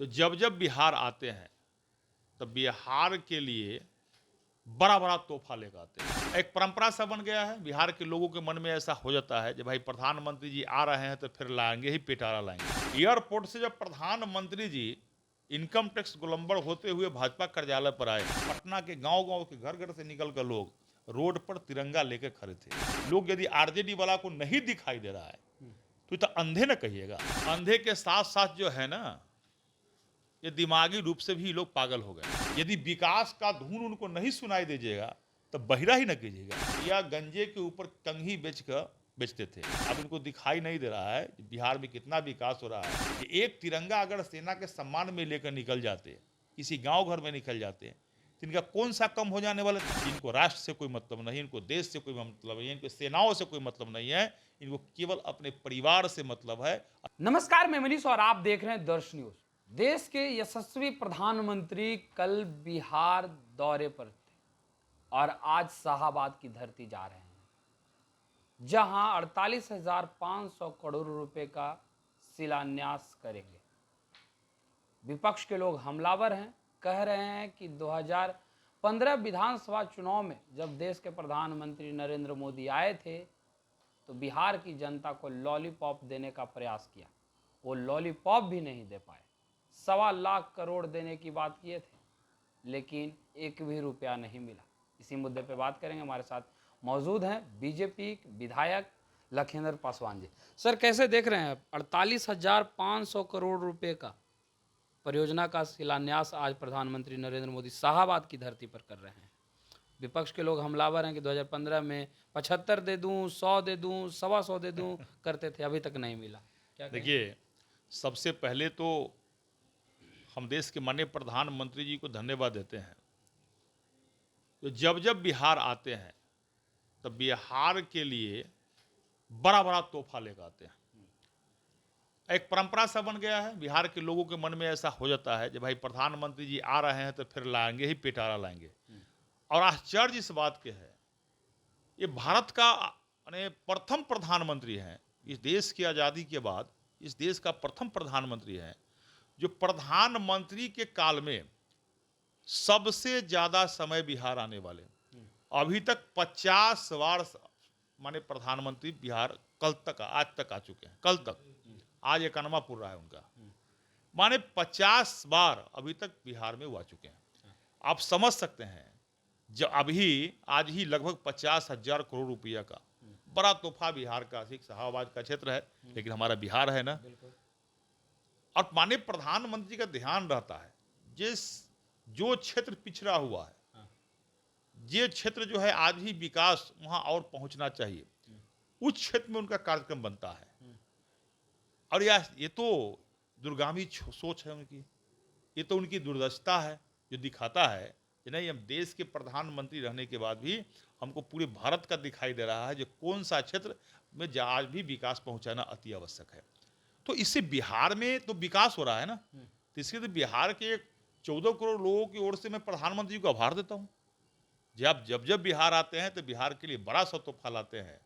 तो जब जब बिहार आते हैं तो बिहार के लिए बड़ा बड़ा तोहफा लेकर आते हैं। एक परंपरा सा बन गया है, बिहार के लोगों के मन में ऐसा हो जाता है जब भाई प्रधानमंत्री जी आ रहे हैं तो फिर लाएंगे ही पिटारा लाएंगे। एयरपोर्ट से जब प्रधानमंत्री जी इनकम टैक्स गोलंबर होते हुए भाजपा कार्यालय पर आए, पटना के गांव गांव के घर घर से निकल कर लोग रोड पर तिरंगा लेकर खड़े थे। लोग यदि आरजेडी वाला को नहीं दिखाई दे रहा है तो अंधे न कहिएगा, अंधे के साथ साथ जो है ना ये दिमागी रूप से भी लोग पागल हो गए। यदि विकास का धुन उनको नहीं सुनाई दीजिएगा तो बहिरा ही न कीजिएगा। या गंजे के ऊपर कंघी बेचते थे, अब इनको दिखाई नहीं दे रहा है बिहार में कितना विकास हो रहा है। कि एक तिरंगा अगर सेना के सम्मान में लेकर निकल जाते, किसी गांव घर में निकल जाते, तो इनका कौन सा कम हो जाने वाला। इनको राष्ट्र से कोई मतलब नहीं, इनको देश से कोई मतलब नहीं, इनको सेनाओं से कोई मतलब नहीं है, इनको केवल अपने परिवार से मतलब है। नमस्कार, मैं मनीष और आप देख रहे हैं दर्श न्यूज। देश के यशस्वी प्रधानमंत्री कल बिहार दौरे पर थे और आज शाहाबाद की धरती जा रहे हैं, जहां 48,500 करोड़ रुपए का शिलान्यास करेंगे। विपक्ष के लोग हमलावर हैं, कह रहे हैं कि 2015 विधानसभा चुनाव में जब देश के प्रधानमंत्री नरेंद्र मोदी आए थे तो बिहार की जनता को लॉलीपॉप देने का प्रयास किया, वो लॉलीपॉप भी नहीं दे पाए। 1.25 लाख करोड़ देने की बात किए थे, लेकिन एक भी रुपया नहीं मिला। इसी मुद्दे पे बात करेंगे। हमारे साथ मौजूद हैं बीजेपी विधायक लखिंदर पासवान जी। सर, कैसे देख रहे हैं 48,500 करोड़ रुपए का परियोजना का शिलान्यास आज प्रधानमंत्री नरेंद्र मोदी शाहाबाद की धरती पर कर रहे हैं। विपक्ष के लोग हमलावर हैं कि 2015 में 75 दे दूं, 100 दे दूं, 125 दे दूं करते थे, अभी तक नहीं मिला। क्या देखिए, सबसे पहले तो हम देश के माननीय प्रधानमंत्री जी को धन्यवाद देते हैं। तो जब जब बिहार आते हैं तो बिहार के लिए बड़ा बड़ा तोहफा लेकर आते हैं। एक परंपरा सा बन गया है, बिहार के लोगों के मन में ऐसा हो जाता है जब भाई प्रधानमंत्री जी आ रहे हैं तो फिर लाएंगे ही पिटारा लाएंगे। और आश्चर्य इस बात के है, ये भारत का प्रथम प्रधानमंत्री हैं। इस देश की आज़ादी के बाद इस देश का प्रथम प्रधानमंत्री है जो प्रधानमंत्री के काल में सबसे ज्यादा समय बिहार आने वाले। अभी तक 50 बार माने प्रधानमंत्री बिहार आज तक आ चुके हैं। कल तक, आज 91वां पूरा रहा है उनका, माने 50 बार अभी तक बिहार में वो आ चुके हैं। आप समझ सकते हैं, जो अभी आज ही लगभग 50,000 करोड़ रुपया का बड़ा तोहफा बिहार का, शाहाबाद का क्षेत्र है लेकिन हमारा बिहार है ना। और माननीय प्रधानमंत्री का ध्यान रहता है जो क्षेत्र पिछड़ा हुआ है, ये क्षेत्र जो है आज ही विकास वहां और पहुंचना चाहिए, उस क्षेत्र में उनका कार्यक्रम बनता है। और ये तो दूरगामी सोच है उनकी, ये तो उनकी दूरदर्शिता है जो दिखाता है कि नहीं, हम देश के प्रधानमंत्री रहने के बाद भी हमको पूरे भारत का दिखाई दे रहा है जो कौन सा क्षेत्र में आज भी विकास पहुंचाना अति आवश्यक है। तो इससे बिहार में तो विकास हो रहा है ना, तो इसके तो बिहार के 14 करोड़ लोगों की ओर से मैं प्रधानमंत्री को आभार देता हूँ। जब जब बिहार आते हैं तो बिहार के लिए बड़ा सा तोहफा लाते हैं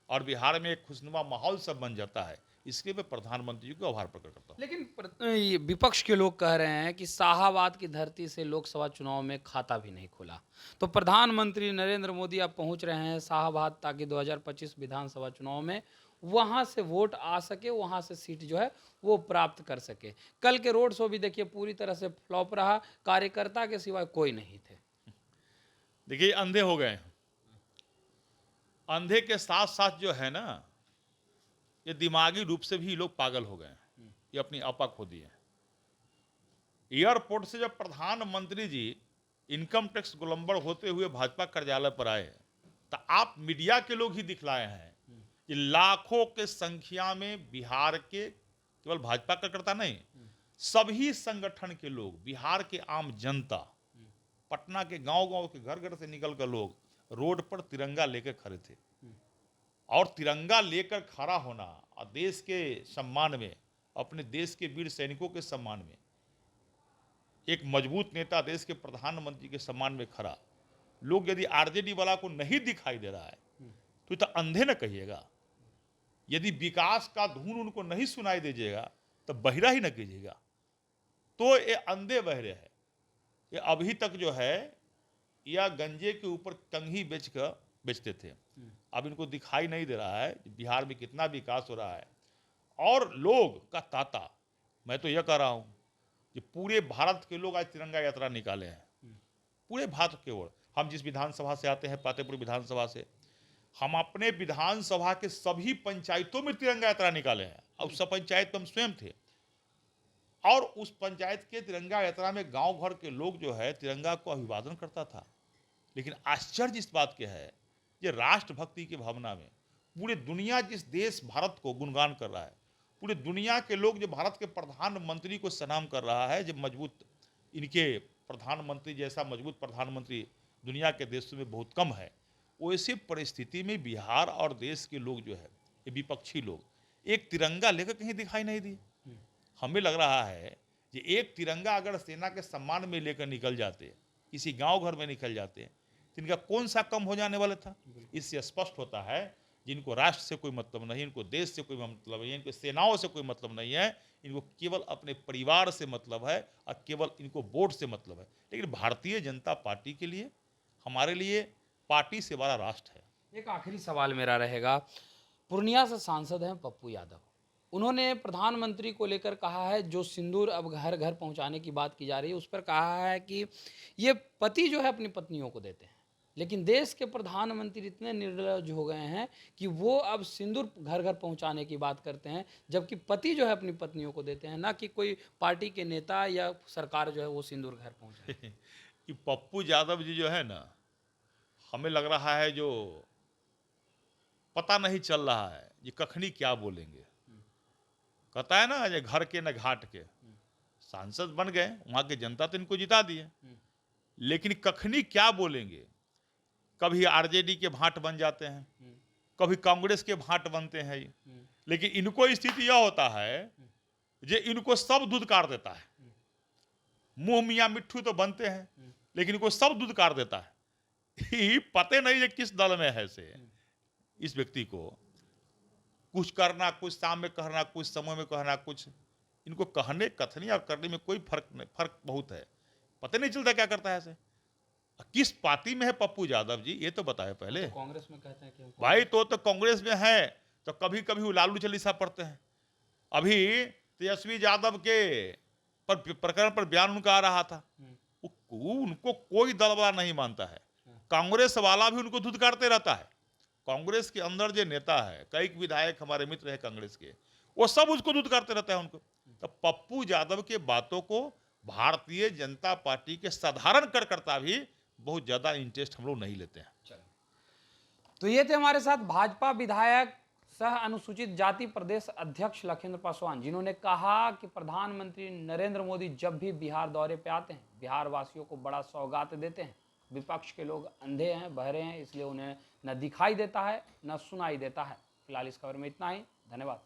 और बिहार में एक खुशनुमा माहौल सब बन जाता है। इसके मैं प्रधानमंत्री जी को आभार प्रकट करता हूँ। लेकिन विपक्ष के लोग कह रहे हैं कि शाहाबाद की धरती से लोकसभा चुनाव में खाता भी नहीं खुला, तो प्रधानमंत्री नरेंद्र मोदी अब पहुंच रहे हैं शाहाबाद ताकि 2025 विधानसभा चुनाव में वहां से वोट आ सके, वहां से सीट जो है वो प्राप्त कर सके। कल के रोड शो भी देखिए पूरी तरह से फ्लॉप रहा, कार्यकर्ता के सिवाय कोई नहीं थे। देखिए, अंधे हो गए, अंधे के साथ साथ जो है ना ये दिमागी रूप से भी लोग पागल हो गए, ये अपनी आपा खो दिए। एयरपोर्ट से जब प्रधानमंत्री जी इनकम टैक्स गोलंबर होते हुए भाजपा कार्यालय पर आए तो आप मीडिया के लोग ही दिखलाए हैं कि लाखों के संख्या में बिहार के केवल भाजपा कार्यकर्ता नहीं, सभी संगठन के लोग, बिहार के आम जनता, पटना के गांव गांव के घर घर से निकल कर लोग रोड पर तिरंगा लेकर खड़े थे। और तिरंगा लेकर खड़ा होना और देश के सम्मान में, अपने देश के वीर सैनिकों के सम्मान में, एक मजबूत नेता देश के प्रधानमंत्री के सम्मान में खड़ा, लोग यदि आरजेडी वाला को नहीं दिखाई दे रहा है तो अंधे न कहिएगा। यदि विकास का धुन उनको नहीं सुनाई दीजिएगा तो बहिरा ही न कीजिएगा। तो ये अंधे बहरे हैं। ये अभी तक जो है या गंजे के ऊपर कंघी बेचते थे, अब इनको दिखाई नहीं दे रहा है बिहार में कितना विकास हो रहा है। और लोग का ताता, मैं तो यह कह रहा हूँ कि पूरे भारत के लोग आज तिरंगा यात्रा निकाले हैं, पूरे भारत के ओर। हम जिस विधानसभा से आते हैं, पातेपुर विधानसभा से, हम अपने विधानसभा के सभी पंचायतों में तिरंगा यात्रा निकाले हैं। और सब पंचायत में हम स्वयं थे, और उस पंचायत के तिरंगा यात्रा में गांव भर के लोग जो है तिरंगा को अभिवादन करता था। लेकिन आश्चर्य इस बात के है, ये राष्ट्रभक्ति की भावना में पूरी दुनिया जिस देश भारत को गुणगान कर रहा है, पूरी दुनिया के लोग जो भारत के प्रधानमंत्री को सलाम कर रहा है, जब मजबूत इनके प्रधानमंत्री जैसा मजबूत प्रधानमंत्री दुनिया के देशों में बहुत कम है, वैसी परिस्थिति में बिहार और देश के लोग जो है, ये विपक्षी लोग, एक तिरंगा लेकर कहीं दिखाई नहीं दिए। हमें लग रहा है कि एक तिरंगा अगर सेना के सम्मान में लेकर निकल जाते, किसी गांव घर में निकल जाते, तो इनका कौन सा कम हो जाने वाला था। इससे स्पष्ट होता है जिनको राष्ट्र से कोई मतलब नहीं, इनको देश से कोई मतलब नहीं, इनको सेनाओं से कोई मतलब नहीं है, इनको केवल अपने परिवार से मतलब है और केवल इनको वोट से मतलब है। लेकिन भारतीय जनता पार्टी के लिए, हमारे लिए पार्टी से बड़ा राष्ट्र है। एक आखिरी सवाल मेरा रहेगा, पूर्णिया से सांसद हैं पप्पू यादव, उन्होंने प्रधानमंत्री को लेकर कहा है, जो सिंदूर अब घर घर पहुंचाने की बात की जा रही है उस पर कहा है कि ये पति जो है अपनी पत्नियों को देते हैं, लेकिन देश के प्रधानमंत्री इतने निर्लज हो गए हैं कि वो अब सिंदूर घर घर पहुंचाने की बात करते हैं, जबकि पति जो है अपनी पत्नियों को देते हैं, ना कि कोई पार्टी के नेता या सरकार जो है वो सिंदूर घर पहुंचाए। कि पप्पू यादव जी जो है ना, हमें लग रहा है जो पता नहीं चल रहा है ये कखनी क्या बोलेंगे। कहता है ना, ये घर के न घाट के, सांसद बन गए, वहां की जनता तो इनको जिता दी है, लेकिन कखनी क्या बोलेंगे। कभी आरजेडी के भाट बन जाते हैं, कभी कांग्रेस के भाट बनते हैं, लेकिन इनको स्थिति यह होता है जे इनको सब दूध कार देता है। मुंह मियाँ मिट्ठू तो बनते हैं, लेकिन इनको सब दूध कार देता है। पते नहीं है किस दल में है से इस व्यक्ति को कुछ करना, कुछ शाम में कहना, कुछ समय में कहना, कुछ इनको कहने कथनी और करने में कोई फर्क बहुत है। पता नहीं चलता क्या करता है ऐसे। किस पार्टी में है पप्पू यादव जी, ये तो बताए पहले। तो कांग्रेस में कहते हैं कि भाई तो कांग्रेस में है, तो कभी कभी वो लालू चालीसा पढ़ते हैं। अभी तेजस्वी यादव के प्रकरण पर बयान उनका आ रहा था, उनको कोई दल वाला नहीं मानता है, कांग्रेस वाला भी उनको धुतकारते रहता है। कांग्रेस के अंदर जो नेता है, कई विधायक हमारे मित्र है कांग्रेस के, वो सब उसको धुतकारते रहता है उनको। तो पप्पू यादव के बातों को भारतीय जनता पार्टी के साधारण कार्यकर्ता भी बहुत ज्यादा इंटरेस्ट हम लोग नहीं लेते हैं। तो ये थे हमारे साथ भाजपा विधायक सह अनुसूचित जाति प्रदेश अध्यक्ष लखिंद्र पासवान, जिन्होंने कहा कि प्रधानमंत्री नरेंद्र मोदी जब भी बिहार दौरे पे आते हैं, बिहार वासियों को बड़ा सौगात देते हैं। विपक्ष के लोग अंधे हैं, बहरे हैं, इसलिए उन्हें न दिखाई देता है न सुनाई देता है। फिलहाल इस खबर में इतना ही, धन्यवाद।